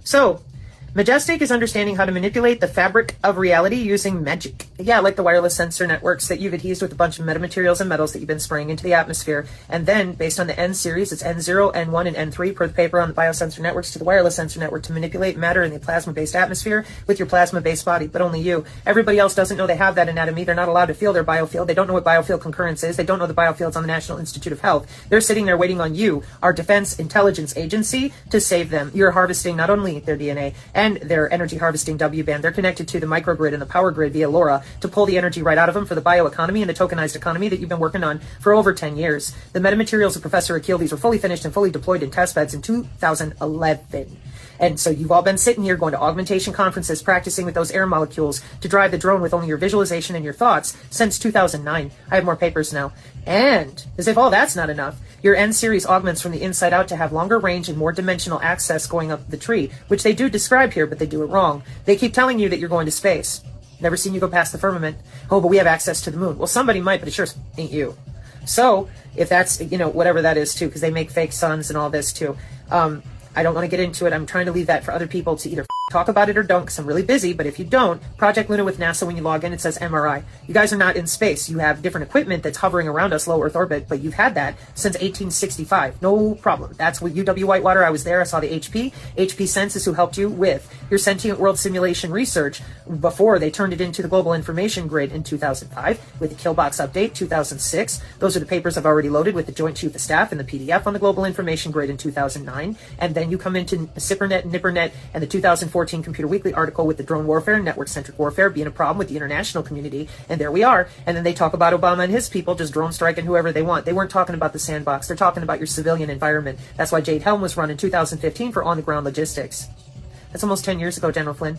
So, Majestic is understanding how to manipulate the fabric of reality using magic. Yeah, like the wireless sensor networks that you've adhesed with a bunch of metamaterials and metals that you've been spraying into the atmosphere. And then, based on the N series, it's N0, N1, and N3 per the paper on the biosensor networks to the wireless sensor network to manipulate matter in the plasma-based atmosphere with your plasma-based body, but only you. Everybody else doesn't know they have that anatomy. They're not allowed to feel their biofield. They don't know what biofield concurrence is. They don't know the biofields on the National Institute of Health. They're sitting there waiting on you, our defense intelligence agency, to save them. You're harvesting not only their DNA and their energy harvesting W-band. They're connected to the microgrid and the power grid via LoRa to pull the energy right out of them for the bioeconomy and the tokenized economy that you've been working on for over 10 years. The metamaterials of Professor Akil, these were fully finished and fully deployed in test beds in 2011. And so you've all been sitting here going to augmentation conferences, practicing with those air molecules to drive the drone with only your visualization and your thoughts since 2009. I have more papers now. And as if all that's not enough, your N-series augments from the inside out to have longer range and more dimensional access going up the tree, which they do describe here, but they do it wrong. They keep telling you that you're going to space. Never seen you go past the firmament. Oh, but we have access to the moon. Well, somebody might, but it sure ain't you. So if that's, whatever that is too, because they make fake suns and all this too. I don't want to get into it. I'm trying to leave that for other people to either talk about it or don't, because I'm really busy. But if you don't, Project Luna with NASA, when you log in, it says MRI. You guys are not in space. You have different equipment that's hovering around us, low Earth orbit, but you've had that since 1865. No problem. That's with UW Whitewater. I was there. I saw the HP Sense is who helped you with your sentient world simulation research before they turned it into the global information grid in 2005 with the Killbox update, 2006. Those are the papers I've already loaded with the Joint Chief of Staff and the PDF on the global information grid in 2009. And then you come into SIPRNet, NIPRNet, and the 2014 Computer Weekly article with the drone warfare and network-centric warfare being a problem with the international community. And there we are. And then they talk about Obama and his people just drone striking whoever they want. They weren't talking about the sandbox. They're talking about your civilian environment. That's why Jade Helm was run in 2015 for on-the-ground logistics. That's almost 10 years ago, General Flynn.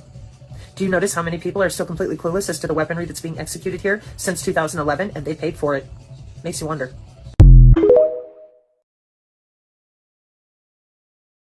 Do you notice how many people are still completely clueless as to the weaponry that's being executed here since 2011, and they paid for it? Makes you wonder.